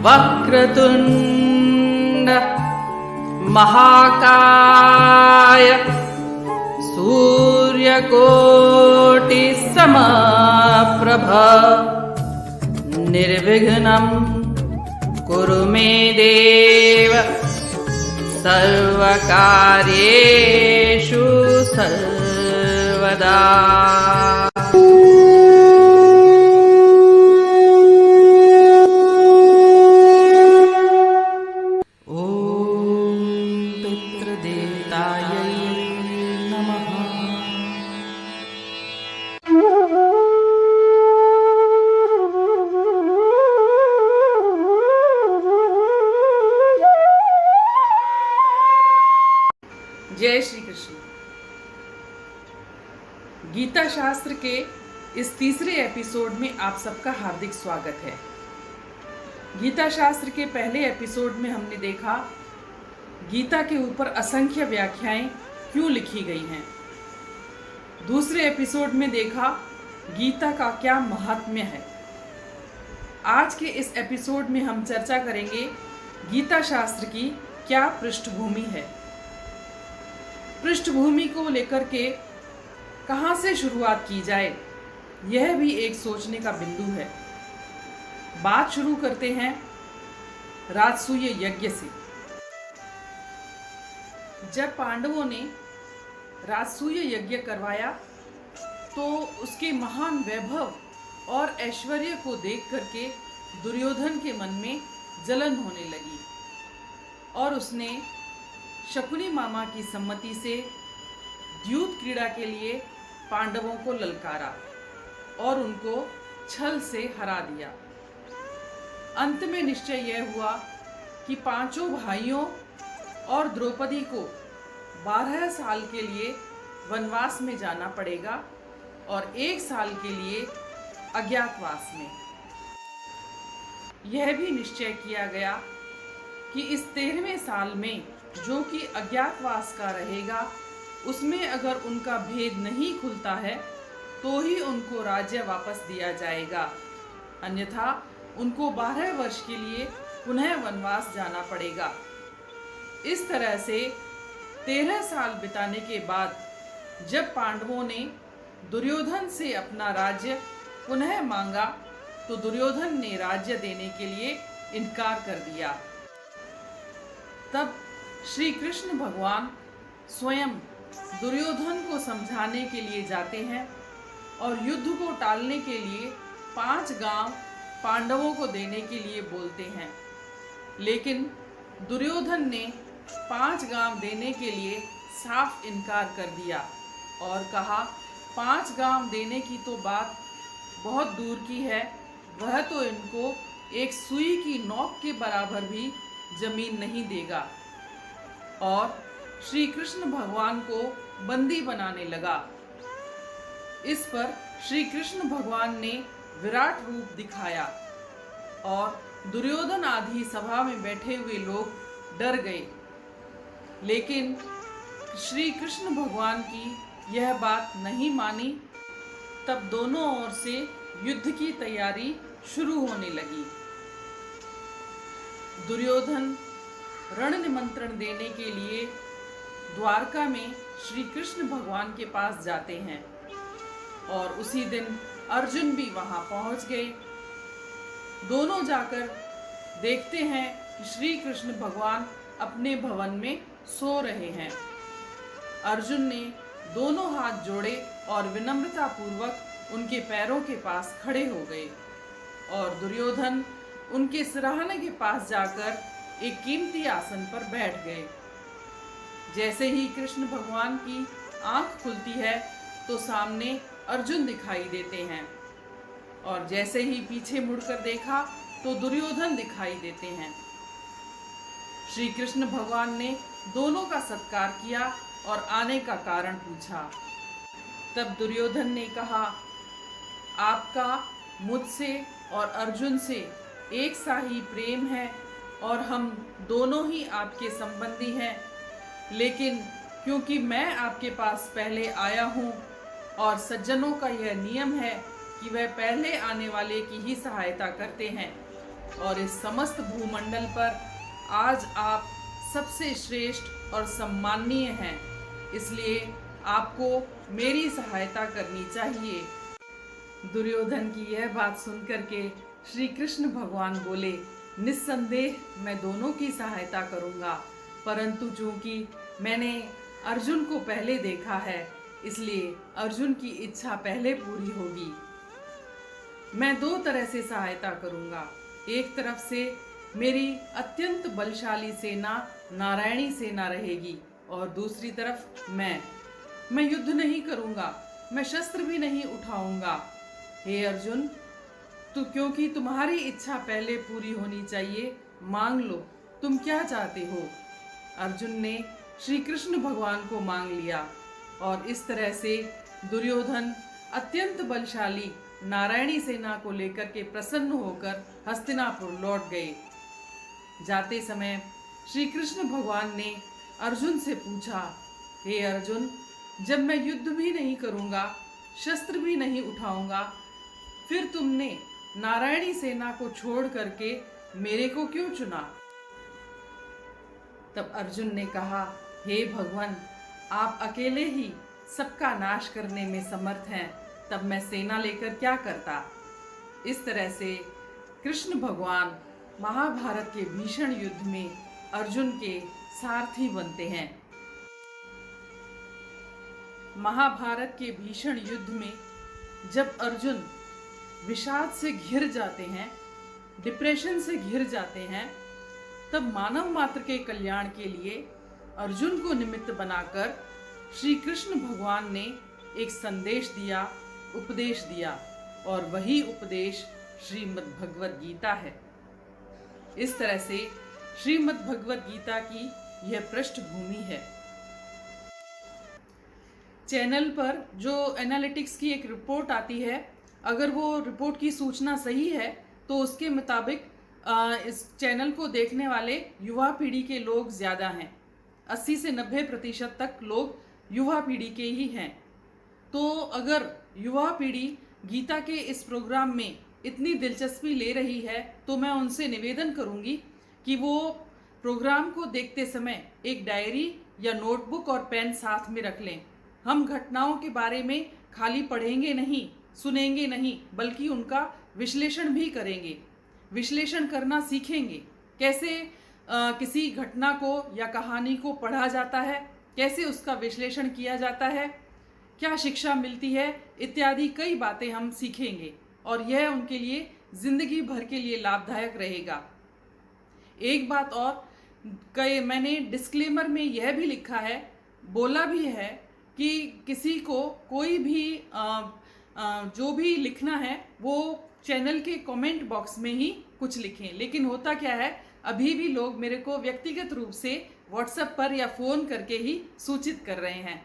वक्रतुंड महाकाय सूर्यकोटि समप्रभ निर्विघ्नं कुरु मे देव सर्वकार्येषु सर्वदा। जय श्री कृष्ण। गीता शास्त्र के इस तीसरे एपिसोड में आप सबका हार्दिक स्वागत है। गीता शास्त्र के पहले एपिसोड में हमने देखा गीता के ऊपर असंख्य व्याख्याएं क्यों लिखी गई हैं। दूसरे एपिसोड में देखा गीता का क्या महात्म्य है। आज के इस एपिसोड में हम चर्चा करेंगे गीता शास्त्र की क्या पृष्ठभूमि है। पृष्ठभूमि को लेकर के कहाँ से शुरुआत की जाए, यह भी एक सोचने का बिंदु है। बात शुरू करते हैं राजसूय यज्ञ से। जब पांडवों ने राजसूय यज्ञ करवाया तो उसके महान वैभव और ऐश्वर्य को देख करके दुर्योधन के मन में जलन होने लगी और उसने शकुनी मामा की सम्मति से द्यूत क्रीड़ा के लिए पांडवों को ललकारा और उनको छल से हरा दिया। अंत में निश्चय यह हुआ कि पांचों भाइयों और द्रौपदी को 12 साल के लिए वनवास में जाना पड़ेगा और 1 साल के लिए अज्ञातवास में। यह भी निश्चय किया गया कि इस 13वें साल में जो कि अज्ञातवास का रहेगा, उसमें अगर उनका भेद नहीं खुलता है तो ही उनको राज्य वापस दिया जाएगा, अन्यथा उनको 12 वर्ष के लिए पुनः वनवास जाना पड़ेगा। इस तरह से 13 साल बिताने के बाद जब पांडवों ने दुर्योधन से अपना राज्य पुनः मांगा तो दुर्योधन ने राज्य देने के लिए इनकार कर दिया। तब श्री कृष्ण भगवान स्वयं दुर्योधन को समझाने के लिए जाते हैं और युद्ध को टालने के लिए 5 गांव पांडवों को देने के लिए बोलते हैं। लेकिन दुर्योधन ने 5 गांव देने के लिए साफ इनकार कर दिया और कहा 5 गांव देने की तो बात बहुत दूर की है, वह तो इनको एक सुई की नोक के बराबर भी जमीन नहीं देगा। और श्री कृष्ण भगवान को बंदी बनाने लगा। इस पर श्री कृष्ण भगवान ने विराट रूप दिखाया और दुर्योधन आदि सभा में बैठे हुए लोग डर गए। लेकिन श्री कृष्ण भगवान की यह बात नहीं मानी। तब दोनों ओर से युद्ध की तैयारी शुरू होने लगी। दुर्योधन रण निमंत्रण देने के लिए द्वारका में श्री कृष्ण भगवान के पास जाते हैं और उसी दिन अर्जुन भी वहां पहुंच गए। दोनों जाकर देखते हैं कि श्री कृष्ण भगवान अपने भवन में सो रहे हैं। अर्जुन ने दोनों हाथ जोड़े और विनम्रता पूर्वक उनके पैरों के पास खड़े हो गए और दुर्योधन उनके सिरहाने के पास जाकर एक कीमती आसन पर बैठ गए। जैसे ही कृष्ण भगवान की आंख खुलती है तो सामने अर्जुन दिखाई देते हैं और जैसे ही पीछे मुड़कर देखा तो दुर्योधन दिखाई देते हैं। श्री कृष्ण भगवान ने दोनों का सत्कार किया और आने का कारण पूछा। तब दुर्योधन ने कहा, आपका मुझसे और अर्जुन से एक सा ही प्रेम है और हम दोनों ही आपके संबंधी हैं, लेकिन क्योंकि मैं आपके पास पहले आया हूँ और सज्जनों का यह नियम है कि वह पहले आने वाले की ही सहायता करते हैं, और इस समस्त भूमंडल पर आज आप सबसे श्रेष्ठ और सम्माननीय हैं, इसलिए आपको मेरी सहायता करनी चाहिए। दुर्योधन की यह बात सुनकर के श्री कृष्ण भगवान बोले, निस्संदेह मैं दोनों की सहायता करूंगा, परंतु चूंकि मैंने अर्जुन को पहले देखा है, इसलिए अर्जुन की इच्छा पहले पूरी होगी। मैं दो तरह से सहायता करूंगा। एक तरफ से मेरी अत्यंत बलशाली सेना नारायणी सेना रहेगी और दूसरी तरफ मैं युद्ध नहीं करूंगा, मैं शस्त्र भी नहीं उठाऊंगा। हे अर्जुन, क्योंकि तुम्हारी इच्छा पहले पूरी होनी चाहिए, मांग लो, तुम क्या चाहते हो। अर्जुन ने श्री कृष्ण भगवान को मांग लिया और इस तरह से दुर्योधन अत्यंत बलशाली नारायणी सेना को लेकर के प्रसन्न होकर हस्तिनापुर लौट गए। जाते समय श्री कृष्ण भगवान ने अर्जुन से पूछा, हे अर्जुन, जब मैं युद्ध भी नहीं करूंगा, शस्त्र भी नहीं उठाऊंगा, फिर तुमने नारायणी सेना को छोड़ करके मेरे को क्यों चुना। तब अर्जुन ने कहा, हे भगवान, आप अकेले ही सबका नाश करने में समर्थ हैं, तब मैं सेना लेकर क्या करता। इस तरह से कृष्ण भगवान महाभारत के भीषण युद्ध में अर्जुन के सारथी बनते हैं। महाभारत के भीषण युद्ध में जब अर्जुन विषाद से घिर जाते हैं, डिप्रेशन से घिर जाते हैं, तब मानव मात्र के कल्याण के लिए अर्जुन को निमित्त बनाकर श्री कृष्ण भगवान ने एक संदेश दिया, उपदेश दिया, और वही उपदेश श्रीमद् भगवद गीता है। इस तरह से श्रीमद् भगवद गीता की यह पृष्ठभूमि है। चैनल पर जो एनालिटिक्स की एक रिपोर्ट आती है, अगर वो रिपोर्ट की सूचना सही है तो उसके मुताबिक इस चैनल को देखने वाले युवा पीढ़ी के लोग ज़्यादा हैं। 80 से 90% तक लोग युवा पीढ़ी के ही हैं। तो अगर युवा पीढ़ी गीता के इस प्रोग्राम में इतनी दिलचस्पी ले रही है, तो मैं उनसे निवेदन करूंगी कि वो प्रोग्राम को देखते समय एक डायरी या नोटबुक और पेन साथ में रख लें। हम घटनाओं के बारे में खाली पढ़ेंगे नहीं, सुनेंगे नहीं, बल्कि उनका विश्लेषण भी करेंगे। विश्लेषण करना सीखेंगे, कैसे किसी घटना को या कहानी को पढ़ा जाता है, कैसे उसका विश्लेषण किया जाता है, क्या शिक्षा मिलती है, इत्यादि कई बातें हम सीखेंगे और यह उनके लिए जिंदगी भर के लिए लाभदायक रहेगा। एक बात और, मैंने डिस्क्लेमर में यह भी लिखा है, बोला भी है कि किसी को कोई भी जो भी लिखना है वो चैनल के कमेंट बॉक्स में ही कुछ लिखें। लेकिन होता क्या है, अभी भी लोग मेरे को व्यक्तिगत रूप से व्हाट्सएप पर या फ़ोन करके ही सूचित कर रहे हैं।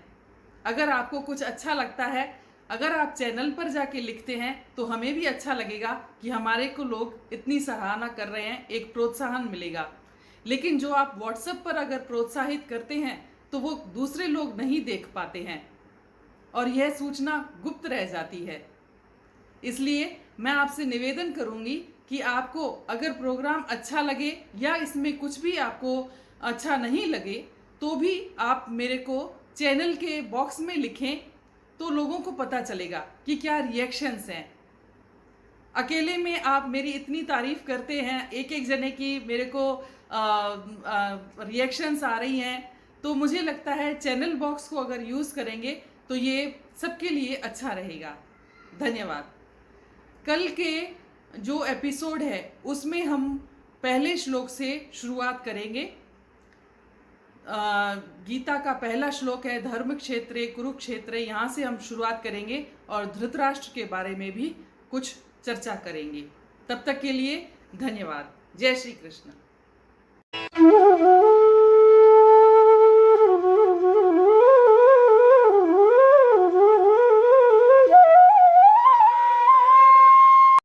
अगर आपको कुछ अच्छा लगता है, अगर आप चैनल पर जाके लिखते हैं तो हमें भी अच्छा लगेगा कि हमारे को लोग इतनी सराहना कर रहे हैं, एक प्रोत्साहन मिलेगा। लेकिन जो आप व्हाट्सएप पर अगर प्रोत्साहित करते हैं तो वो दूसरे लोग नहीं देख पाते हैं और यह सूचना गुप्त रह जाती है। इसलिए मैं आपसे निवेदन करूंगी कि आपको अगर प्रोग्राम अच्छा लगे या इसमें कुछ भी आपको अच्छा नहीं लगे, तो भी आप मेरे को चैनल के बॉक्स में लिखें, तो लोगों को पता चलेगा कि क्या रिएक्शंस हैं। अकेले में आप मेरी इतनी तारीफ करते हैं, एक एक जने की मेरे को रिएक्शंस आ रही हैं, तो मुझे लगता है चैनल बॉक्स को अगर यूज़ करेंगे तो ये सबके लिए अच्छा रहेगा। धन्यवाद। कल के जो एपिसोड है उसमें हम पहले श्लोक से शुरुआत करेंगे। गीता का पहला श्लोक है, धर्म क्षेत्रे कुरुक्षेत्रे, यहाँ से हम शुरुआत करेंगे और धृतराष्ट्र के बारे में भी कुछ चर्चा करेंगे। तब तक के लिए धन्यवाद। जय श्री कृष्ण।